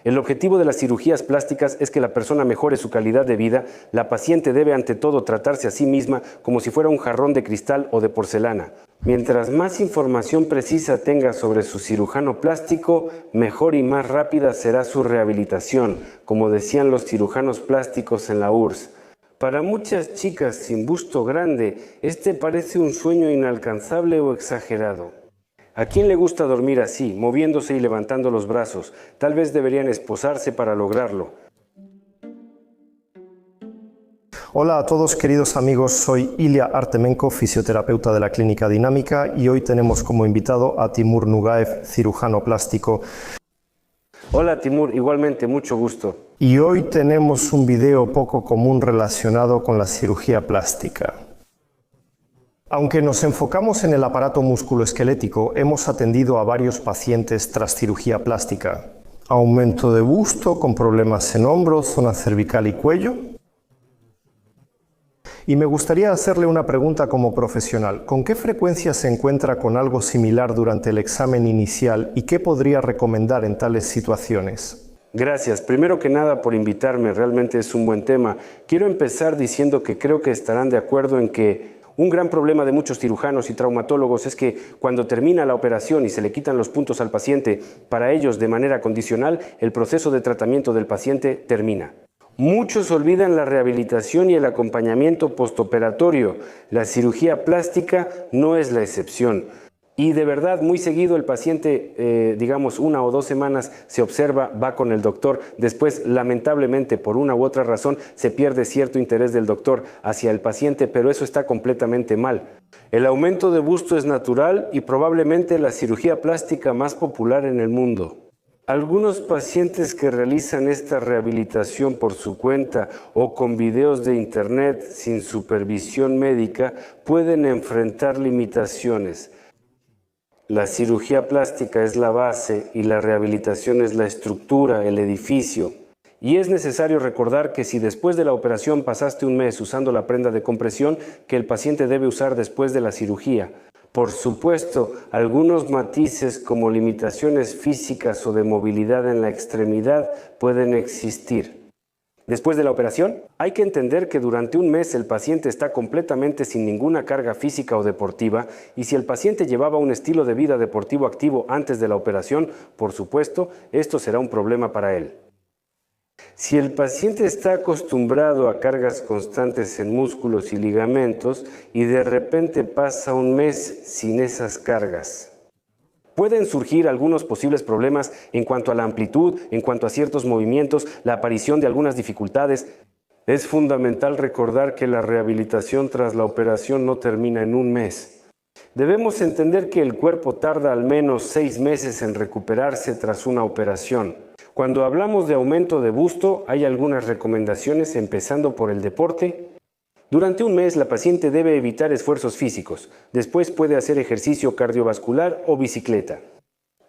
El objetivo de las cirugías plásticas es que la persona mejore su calidad de vida. La paciente debe ante todo tratarse a sí misma como si fuera un jarrón de cristal o de porcelana. Mientras más información precisa tenga sobre su cirujano plástico, mejor y más rápida será su rehabilitación, como decían los cirujanos plásticos en la URSS. Para muchas chicas sin busto grande, este parece un sueño inalcanzable o exagerado. ¿A quién le gusta dormir así, moviéndose y levantando los brazos? Tal vez deberían esposarse para lograrlo. Hola a todos queridos amigos, soy Ilya Artemenko, fisioterapeuta de la Clínica Dinámica, y hoy tenemos como invitado a Timur Nugaev, cirujano plástico. Hola Timur, igualmente, mucho gusto. Y hoy tenemos un video poco común relacionado con la cirugía plástica. Aunque nos enfocamos en el aparato musculoesquelético, hemos atendido a varios pacientes tras cirugía plástica. Aumento de busto con problemas en hombros, zona cervical y cuello. Y me gustaría hacerle una pregunta como profesional. ¿Con qué frecuencia se encuentra con algo similar durante el examen inicial y qué podría recomendar en tales situaciones? Gracias. Primero que nada por invitarme, realmente es un buen tema. Quiero empezar diciendo que creo que estarán de acuerdo en que un gran problema de muchos cirujanos y traumatólogos es que cuando termina la operación y se le quitan los puntos al paciente, para ellos de manera condicional, el proceso de tratamiento del paciente termina. Muchos olvidan la rehabilitación y el acompañamiento postoperatorio. La cirugía plástica no es la excepción. Y de verdad, muy seguido el paciente, digamos 1 o 2 semanas, se observa, va con el doctor. Después, lamentablemente, por una u otra razón, se pierde cierto interés del doctor hacia el paciente, pero eso está completamente mal. El aumento de busto es natural y probablemente la cirugía plástica más popular en el mundo. Algunos pacientes que realizan esta rehabilitación por su cuenta o con videos de internet sin supervisión médica pueden enfrentar limitaciones. La cirugía plástica es la base y la rehabilitación es la estructura, el edificio. Y es necesario recordar que si después de la operación pasaste un mes usando la prenda de compresión, que el paciente debe usar después de la cirugía. Por supuesto, algunos matices como limitaciones físicas o de movilidad en la extremidad pueden existir. Después de la operación, hay que entender que durante un mes el paciente está completamente sin ninguna carga física o deportiva, y si el paciente llevaba un estilo de vida deportivo activo antes de la operación, por supuesto, esto será un problema para él. Si el paciente está acostumbrado a cargas constantes en músculos y ligamentos y de repente pasa un mes sin esas cargas, pueden surgir algunos posibles problemas en cuanto a la amplitud, en cuanto a ciertos movimientos, la aparición de algunas dificultades. Es fundamental recordar que la rehabilitación tras la operación no termina en un mes. Debemos entender que el cuerpo tarda al menos 6 meses en recuperarse tras una operación. Cuando hablamos de aumento de busto, hay algunas recomendaciones, empezando por el deporte. Durante un mes, la paciente debe evitar esfuerzos físicos. Después puede hacer ejercicio cardiovascular o bicicleta.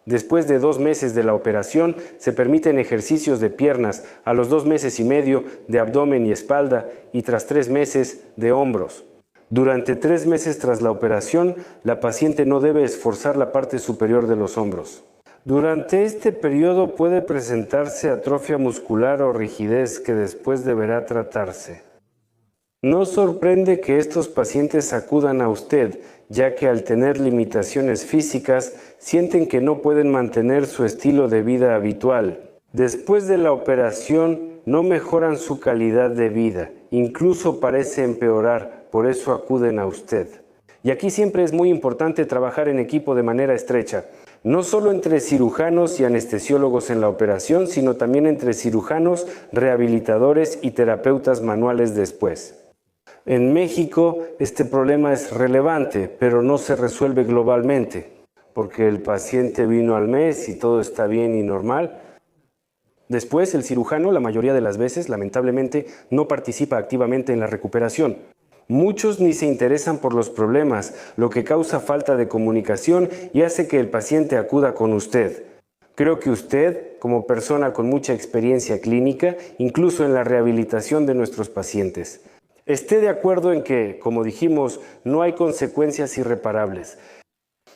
Después de 2 meses de la operación, se permiten ejercicios de piernas, a los 2 meses y medio de abdomen y espalda, y tras 3 meses de hombros. Durante 3 meses tras la operación, la paciente no debe esforzar la parte superior de los hombros. Durante este periodo puede presentarse atrofia muscular o rigidez que después deberá tratarse. No sorprende que estos pacientes acudan a usted, ya que al tener limitaciones físicas, sienten que no pueden mantener su estilo de vida habitual. Después de la operación, no mejoran su calidad de vida, incluso parece empeorar, por eso acuden a usted. Y aquí siempre es muy importante trabajar en equipo de manera estrecha. No solo entre cirujanos y anestesiólogos en la operación, sino también entre cirujanos, rehabilitadores y terapeutas manuales después. En México este problema es relevante, pero no se resuelve globalmente, porque el paciente vino al mes y todo está bien y normal. Después el cirujano, la mayoría de las veces, lamentablemente, no participa activamente en la recuperación. Muchos ni se interesan por los problemas, lo que causa falta de comunicación y hace que el paciente acuda con usted. Creo que usted, como persona con mucha experiencia clínica, incluso en la rehabilitación de nuestros pacientes, esté de acuerdo en que, como dijimos, no hay consecuencias irreparables.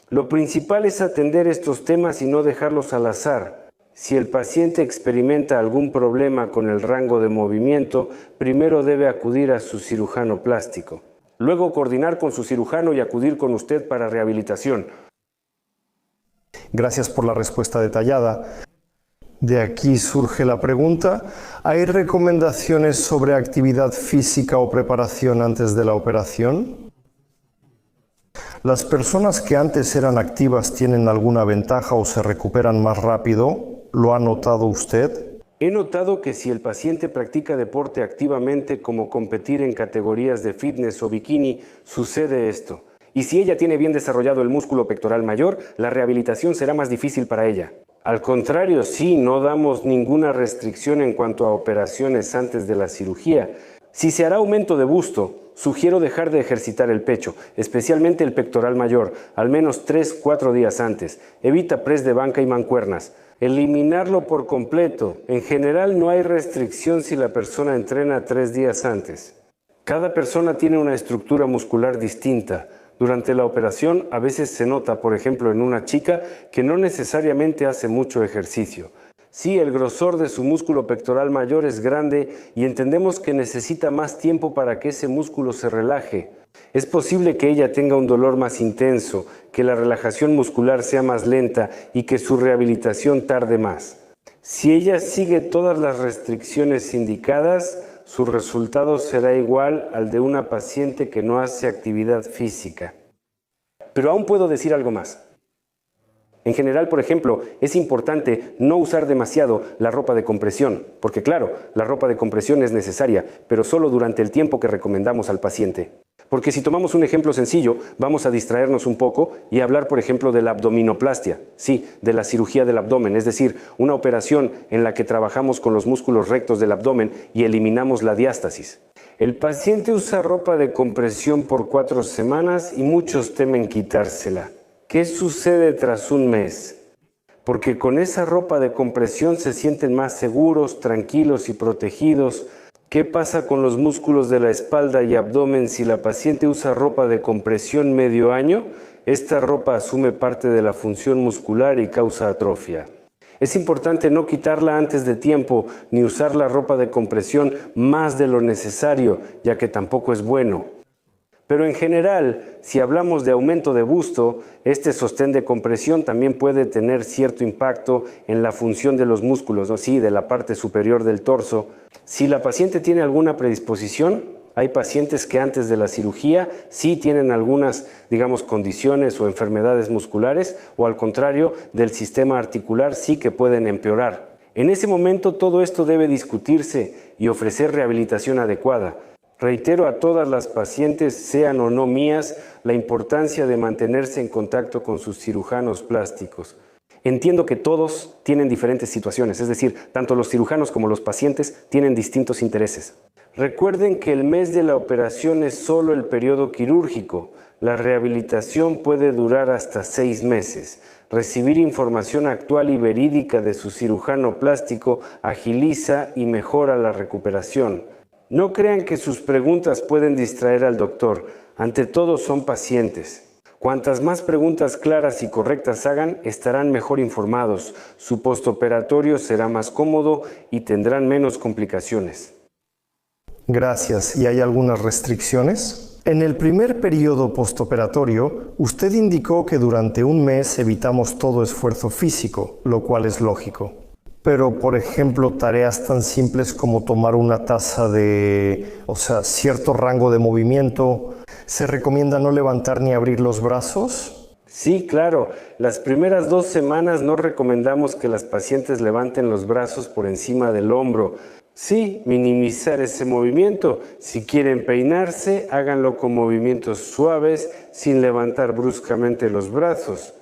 Lo principal es atender estos temas y no dejarlos al azar. Si el paciente experimenta algún problema con el rango de movimiento, primero debe acudir a su cirujano plástico. Luego coordinar con su cirujano y acudir con usted para rehabilitación. Gracias por la respuesta detallada. De aquí surge la pregunta: ¿hay recomendaciones sobre actividad física o preparación antes de la operación? ¿Las personas que antes eran activas tienen alguna ventaja o se recuperan más rápido? ¿Lo ha notado usted? He notado que si el paciente practica deporte activamente, como competir en categorías de fitness o bikini, sucede esto. Y si ella tiene bien desarrollado el músculo pectoral mayor, la rehabilitación será más difícil para ella. Al contrario, sí, no damos ninguna restricción en cuanto a operaciones antes de la cirugía. Si se hará aumento de busto, sugiero dejar de ejercitar el pecho, especialmente el pectoral mayor, al menos 3-4 días antes. Evita press de banca y mancuernas. Eliminarlo por completo. En general no hay restricción si la persona entrena 3 días antes. Cada persona tiene una estructura muscular distinta. Durante la operación a veces se nota, por ejemplo, en una chica que no necesariamente hace mucho ejercicio. Sí, el grosor de su músculo pectoral mayor es grande y entendemos que necesita más tiempo para que ese músculo se relaje. Es posible que ella tenga un dolor más intenso, que la relajación muscular sea más lenta y que su rehabilitación tarde más. Si ella sigue todas las restricciones indicadas, su resultado será igual al de una paciente que no hace actividad física. Pero aún puedo decir algo más. En general, por ejemplo, es importante no usar demasiado la ropa de compresión, porque claro, la ropa de compresión es necesaria, pero solo durante el tiempo que recomendamos al paciente. Porque si tomamos un ejemplo sencillo, vamos a distraernos un poco y hablar, por ejemplo, de la abdominoplastia, sí, de la cirugía del abdomen, es decir, una operación en la que trabajamos con los músculos rectos del abdomen y eliminamos la diástasis. El paciente usa ropa de compresión por 4 semanas y muchos temen quitársela. ¿Qué sucede tras un mes? Porque con esa ropa de compresión se sienten más seguros, tranquilos y protegidos. ¿Qué pasa con los músculos de la espalda y abdomen si la paciente usa ropa de compresión medio año? Esta ropa asume parte de la función muscular y causa atrofia. Es importante no quitarla antes de tiempo ni usar la ropa de compresión más de lo necesario, ya que tampoco es bueno. Pero en general, si hablamos de aumento de busto, este sostén de compresión también puede tener cierto impacto en la función de los músculos, ¿no? Sí, de la parte superior del torso. Si la paciente tiene alguna predisposición, hay pacientes que antes de la cirugía sí tienen algunas, condiciones o enfermedades musculares, o al contrario, del sistema articular sí que pueden empeorar. En ese momento todo esto debe discutirse y ofrecer rehabilitación adecuada. Reitero a todas las pacientes, sean o no mías, la importancia de mantenerse en contacto con sus cirujanos plásticos. Entiendo que todos tienen diferentes situaciones, es decir, tanto los cirujanos como los pacientes tienen distintos intereses. Recuerden que el mes de la operación es solo el periodo quirúrgico. La rehabilitación puede durar hasta 6 meses. Recibir información actual y verídica de su cirujano plástico agiliza y mejora la recuperación. No crean que sus preguntas pueden distraer al doctor. Ante todo son pacientes. Cuantas más preguntas claras y correctas hagan, estarán mejor informados. Su postoperatorio será más cómodo y tendrán menos complicaciones. Gracias. ¿Y hay algunas restricciones? En el primer periodo postoperatorio, usted indicó que durante un mes evitamos todo esfuerzo físico, lo cual es lógico. Pero, por ejemplo, tareas tan simples como tomar una taza cierto rango de movimiento, ¿se recomienda no levantar ni abrir los brazos? Sí, claro. Las primeras 2 semanas no recomendamos que las pacientes levanten los brazos por encima del hombro. Sí, minimizar ese movimiento. Si quieren peinarse, háganlo con movimientos suaves, sin levantar bruscamente los brazos.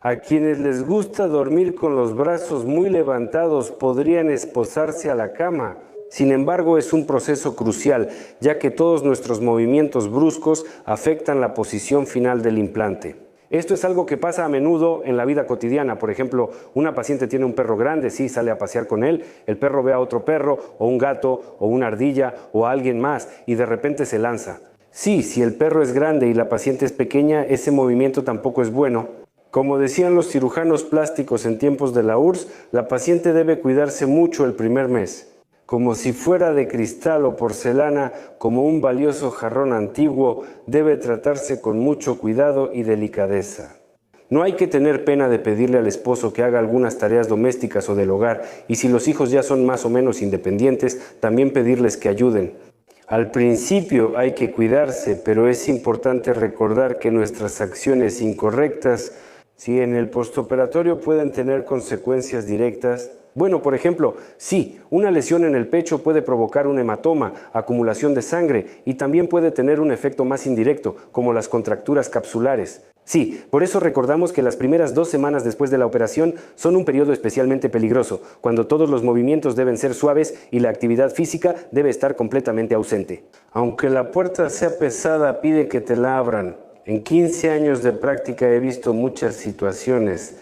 A quienes les gusta dormir con los brazos muy levantados podrían esposarse a la cama. Sin embargo, es un proceso crucial, ya que todos nuestros movimientos bruscos afectan la posición final del implante. Esto es algo que pasa a menudo en la vida cotidiana. Por ejemplo, una paciente tiene un perro grande, sí, sale a pasear con él, el perro ve a otro perro, o un gato, o una ardilla, o a alguien más, y de repente se lanza. Sí, si el perro es grande y la paciente es pequeña, ese movimiento tampoco es bueno. Como decían los cirujanos plásticos en tiempos de la URSS, la paciente debe cuidarse mucho el primer mes. Como si fuera de cristal o porcelana, como un valioso jarrón antiguo, debe tratarse con mucho cuidado y delicadeza. No hay que tener pena de pedirle al esposo que haga algunas tareas domésticas o del hogar, y si los hijos ya son más o menos independientes, también pedirles que ayuden. Al principio hay que cuidarse, pero es importante recordar que nuestras acciones incorrectas, si en el postoperatorio pueden tener consecuencias directas. Bueno, por ejemplo, sí, una lesión en el pecho puede provocar un hematoma, acumulación de sangre, y también puede tener un efecto más indirecto, como las contracturas capsulares. Sí, por eso recordamos que las primeras 2 semanas después de la operación son un periodo especialmente peligroso, cuando todos los movimientos deben ser suaves y la actividad física debe estar completamente ausente. Aunque la puerta sea pesada, pide que te la abran. En 15 años de práctica he visto muchas situaciones.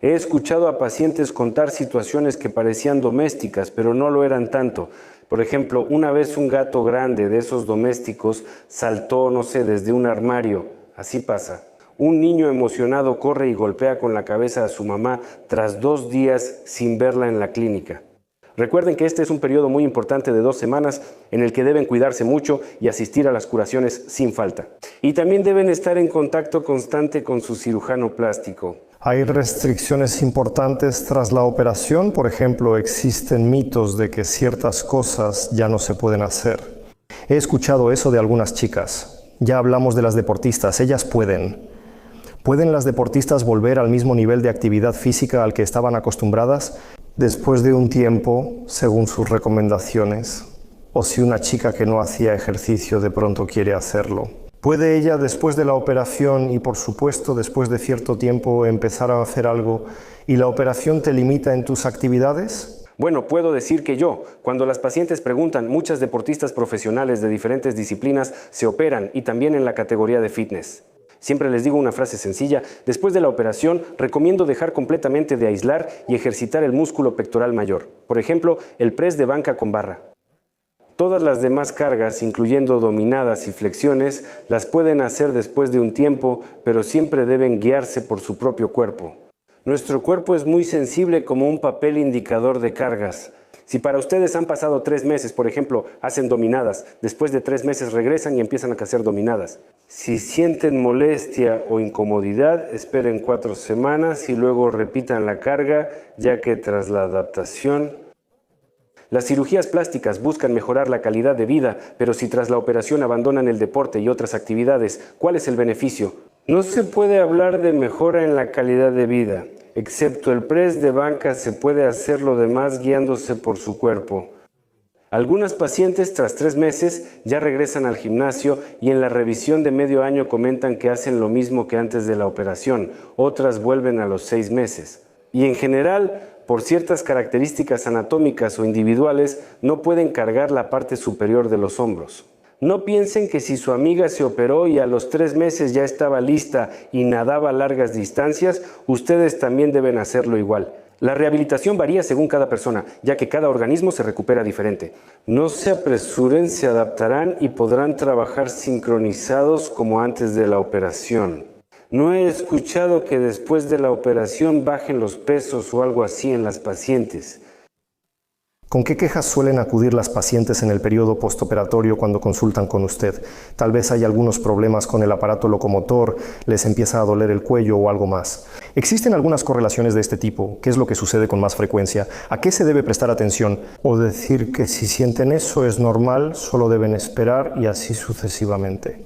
He escuchado a pacientes contar situaciones que parecían domésticas, pero no lo eran tanto. Por ejemplo, una vez un gato grande de esos domésticos saltó, no sé, desde un armario. Así pasa. Un niño emocionado corre y golpea con la cabeza a su mamá tras 2 días sin verla en la clínica. Recuerden que este es un periodo muy importante de 2 semanas en el que deben cuidarse mucho y asistir a las curaciones sin falta. Y también deben estar en contacto constante con su cirujano plástico. ¿Hay restricciones importantes tras la operación? Por ejemplo, existen mitos de que ciertas cosas ya no se pueden hacer. He escuchado eso de algunas chicas. Ya hablamos de las deportistas, ellas pueden. ¿Pueden las deportistas volver al mismo nivel de actividad física al que estaban acostumbradas después de un tiempo, según sus recomendaciones? O si una chica que no hacía ejercicio de pronto quiere hacerlo. ¿Puede ella, después de la operación y por supuesto después de cierto tiempo, empezar a hacer algo y la operación te limita en tus actividades? Bueno, puedo decir que cuando las pacientes preguntan, muchas deportistas profesionales de diferentes disciplinas se operan y también en la categoría de fitness. Siempre les digo una frase sencilla: después de la operación recomiendo dejar completamente de aislar y ejercitar el músculo pectoral mayor. Por ejemplo, el press de banca con barra. Todas las demás cargas, incluyendo dominadas y flexiones, las pueden hacer después de un tiempo, pero siempre deben guiarse por su propio cuerpo. Nuestro cuerpo es muy sensible como un papel indicador de cargas. Si para ustedes han pasado 3 meses, por ejemplo, hacen dominadas, después de 3 meses regresan y empiezan a hacer dominadas. Si sienten molestia o incomodidad, esperen 4 semanas y luego repitan la carga, ya que tras la adaptación... Las cirugías plásticas buscan mejorar la calidad de vida, pero si tras la operación abandonan el deporte y otras actividades, ¿cuál es el beneficio? No se puede hablar de mejora en la calidad de vida. Excepto el press de banca, se puede hacer lo demás guiándose por su cuerpo. Algunas pacientes tras 3 meses ya regresan al gimnasio y en la revisión de medio año comentan que hacen lo mismo que antes de la operación. Otras vuelven a los 6 meses. Y en general, por ciertas características anatómicas o individuales, no pueden cargar la parte superior de los hombros. No piensen que si su amiga se operó y a los 3 meses ya estaba lista y nadaba largas distancias, ustedes también deben hacerlo igual. La rehabilitación varía según cada persona, ya que cada organismo se recupera diferente. No se apresuren, se adaptarán y podrán trabajar sincronizados como antes de la operación. No he escuchado que después de la operación bajen los pesos o algo así en las pacientes. ¿Con qué quejas suelen acudir las pacientes en el periodo postoperatorio cuando consultan con usted? Tal vez hay algunos problemas con el aparato locomotor, les empieza a doler el cuello o algo más. ¿Existen algunas correlaciones de este tipo? ¿Qué es lo que sucede con más frecuencia? ¿A qué se debe prestar atención? O decir que si sienten eso es normal, solo deben esperar y así sucesivamente.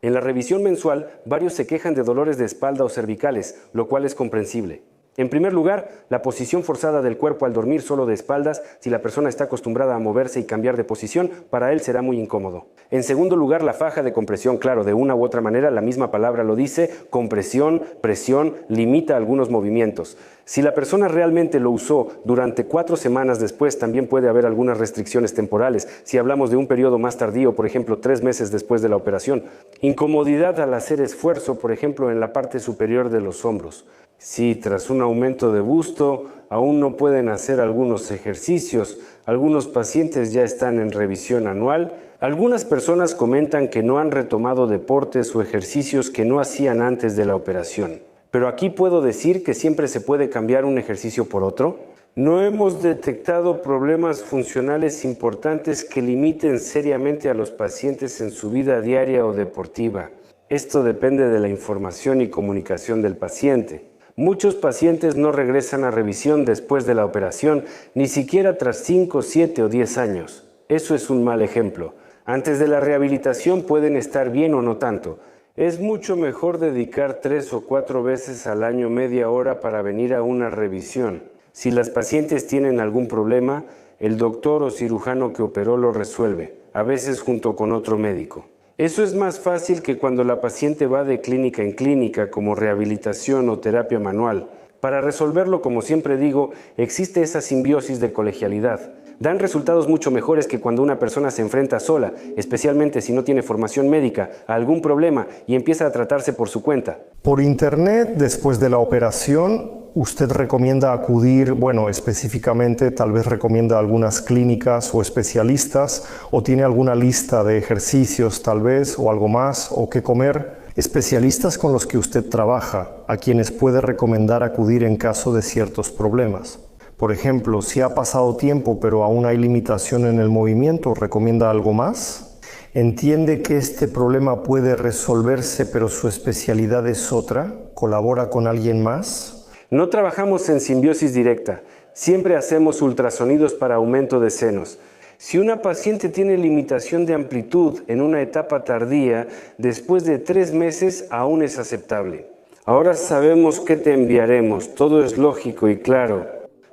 En la revisión mensual, varios se quejan de dolores de espalda o cervicales, lo cual es comprensible. En primer lugar, la posición forzada del cuerpo al dormir solo de espaldas, si la persona está acostumbrada a moverse y cambiar de posición, para él será muy incómodo. En segundo lugar, la faja de compresión, claro, de una u otra manera, la misma palabra lo dice, compresión, presión, limita algunos movimientos. Si la persona realmente lo usó durante 4 semanas después, también puede haber algunas restricciones temporales. Si hablamos de un periodo más tardío, por ejemplo, 3 meses después de la operación. Incomodidad al hacer esfuerzo, por ejemplo, en la parte superior de los hombros. Si tras un aumento de busto aún no pueden hacer algunos ejercicios, algunos pacientes ya están en revisión anual. Algunas personas comentan que no han retomado deportes o ejercicios que no hacían antes de la operación. Pero aquí puedo decir que siempre se puede cambiar un ejercicio por otro. No hemos detectado problemas funcionales importantes que limiten seriamente a los pacientes en su vida diaria o deportiva. Esto depende de la información y comunicación del paciente. Muchos pacientes no regresan a revisión después de la operación, ni siquiera tras 5, 7 o 10 años. Eso es un mal ejemplo. Antes de la rehabilitación pueden estar bien o no tanto. Es mucho mejor dedicar 3 o 4 veces al año media hora para venir a una revisión. Si las pacientes tienen algún problema, el doctor o cirujano que operó lo resuelve, a veces junto con otro médico. Eso es más fácil que cuando la paciente va de clínica en clínica como rehabilitación o terapia manual. Para resolverlo, como siempre digo, existe esa simbiosis de colegialidad. Dan resultados mucho mejores que cuando una persona se enfrenta sola, especialmente si no tiene formación médica, a algún problema y empieza a tratarse por su cuenta. Por internet, después de la operación, ¿usted recomienda acudir, específicamente tal vez recomienda algunas clínicas o especialistas, o tiene alguna lista de ejercicios tal vez, o algo más, o qué comer? Especialistas con los que usted trabaja, a quienes puede recomendar acudir en caso de ciertos problemas. Por ejemplo, si ha pasado tiempo pero aún hay limitación en el movimiento, ¿recomienda algo más? ¿Entiende que este problema puede resolverse pero su especialidad es otra? ¿Colabora con alguien más? No trabajamos en simbiosis directa. Siempre hacemos ultrasonidos para aumento de senos. Si una paciente tiene limitación de amplitud en una etapa tardía, después de 3 meses aún es aceptable. Ahora sabemos qué te enviaremos, todo es lógico y claro.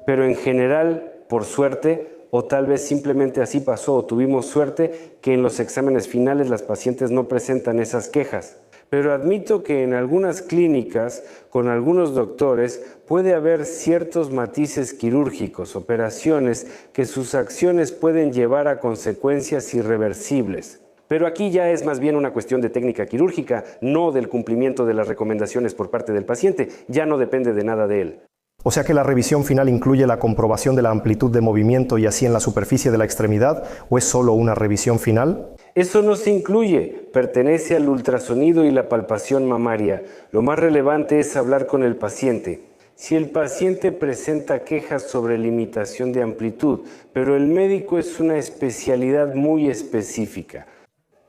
Pero en general, por suerte, o tal vez simplemente así pasó o tuvimos suerte, que en los exámenes finales las pacientes no presentan esas quejas. Pero admito que en algunas clínicas, con algunos doctores, puede haber ciertos matices quirúrgicos, operaciones, que sus acciones pueden llevar a consecuencias irreversibles. Pero aquí ya es más bien una cuestión de técnica quirúrgica, no del cumplimiento de las recomendaciones por parte del paciente, ya no depende de nada de él. O sea que la revisión final incluye la comprobación de la amplitud de movimiento y así en la superficie de la extremidad, ¿o es solo una revisión final? Eso no se incluye, pertenece al ultrasonido y la palpación mamaria. Lo más relevante es hablar con el paciente. Si el paciente presenta quejas sobre limitación de amplitud, pero el médico es una especialidad muy específica.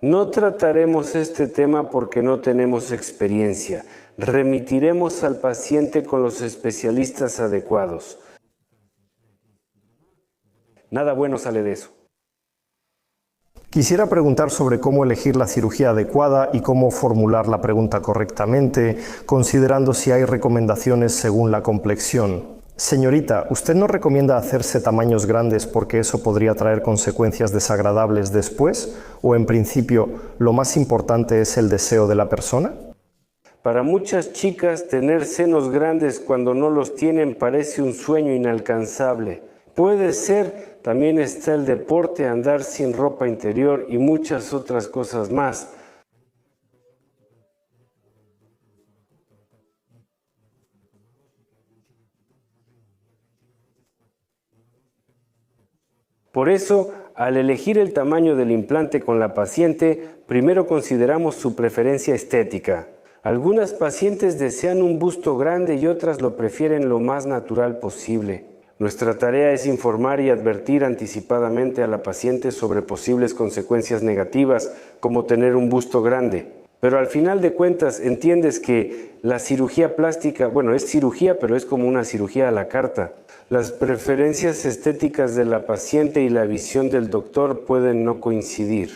No trataremos este tema porque no tenemos experiencia. Remitiremos al paciente con los especialistas adecuados. Nada bueno sale de eso. Quisiera preguntar sobre cómo elegir la cirugía adecuada y cómo formular la pregunta correctamente, considerando si hay recomendaciones según la complexión. Señorita, ¿usted no recomienda hacerse tamaños grandes porque eso podría traer consecuencias desagradables después? ¿O en principio lo más importante es el deseo de la persona? Para muchas chicas, tener senos grandes cuando no los tienen parece un sueño inalcanzable. Puede ser, también está el deporte, andar sin ropa interior y muchas otras cosas más. Por eso, al elegir el tamaño del implante con la paciente, primero consideramos su preferencia estética. Algunas pacientes desean un busto grande y otras lo prefieren lo más natural posible. Nuestra tarea es informar y advertir anticipadamente a la paciente sobre posibles consecuencias negativas, como tener un busto grande. Pero al final de cuentas entiendes que la cirugía plástica, es cirugía, pero es como una cirugía a la carta. Las preferencias estéticas de la paciente y la visión del doctor pueden no coincidir.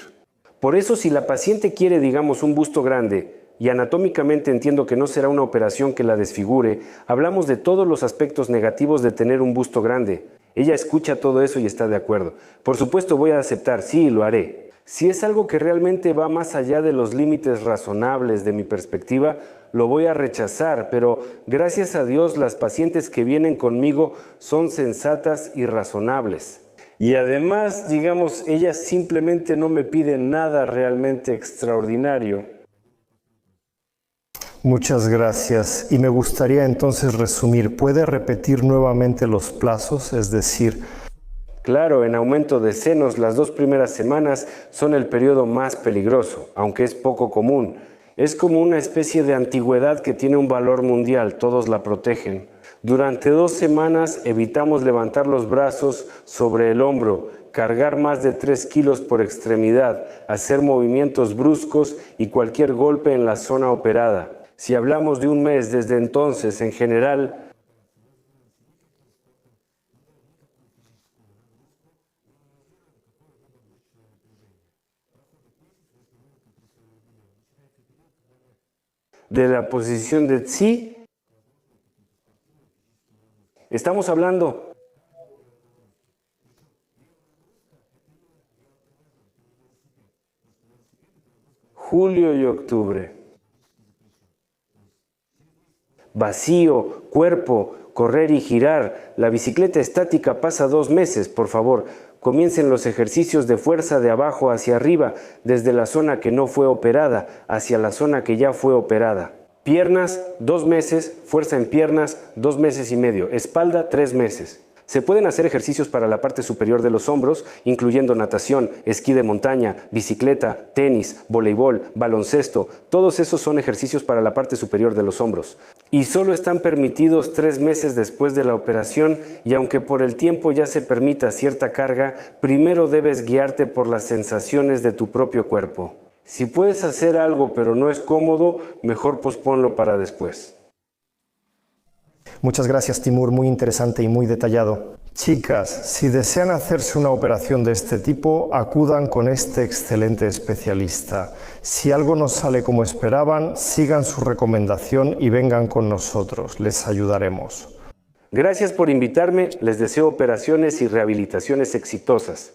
Por eso, si la paciente quiere, un busto grande, y anatómicamente entiendo que no será una operación que la desfigure, hablamos de todos los aspectos negativos de tener un busto grande. Ella escucha todo eso y está de acuerdo. Por supuesto voy a aceptar, sí, lo haré. Si es algo que realmente va más allá de los límites razonables de mi perspectiva, lo voy a rechazar, pero gracias a Dios las pacientes que vienen conmigo son sensatas y razonables. Y además, ellas simplemente no me piden nada realmente extraordinario. Muchas gracias. Y me gustaría entonces resumir. ¿Puede repetir nuevamente los plazos? Es decir... Claro, en aumento de senos, las 2 primeras semanas son el periodo más peligroso, aunque es poco común. Es como una especie de antigüedad que tiene un valor mundial, todos la protegen. Durante 2 semanas evitamos levantar los brazos sobre el hombro, cargar más de 3 kilos por extremidad, hacer movimientos bruscos y cualquier golpe en la zona operada. Si hablamos de un mes desde entonces, en general, de la posición de Tsi, estamos hablando julio y octubre. Vacío, cuerpo, correr y girar. La bicicleta estática pasa 2 meses, por favor. Comiencen los ejercicios de fuerza de abajo hacia arriba, desde la zona que no fue operada, hacia la zona que ya fue operada. Piernas, 2 meses, fuerza en piernas, 2 meses y medio. Espalda, 3 meses. Se pueden hacer ejercicios para la parte superior de los hombros, incluyendo natación, esquí de montaña, bicicleta, tenis, voleibol, baloncesto. Todos esos son ejercicios para la parte superior de los hombros. Y solo están permitidos 3 meses después de la operación, y aunque por el tiempo ya se permita cierta carga, primero debes guiarte por las sensaciones de tu propio cuerpo. Si puedes hacer algo pero no es cómodo, mejor posponlo para después. Muchas gracias, Timur, muy interesante y muy detallado. Chicas, si desean hacerse una operación de este tipo, acudan con este excelente especialista. Si algo no sale como esperaban, sigan su recomendación y vengan con nosotros, les ayudaremos. Gracias por invitarme, les deseo operaciones y rehabilitaciones exitosas.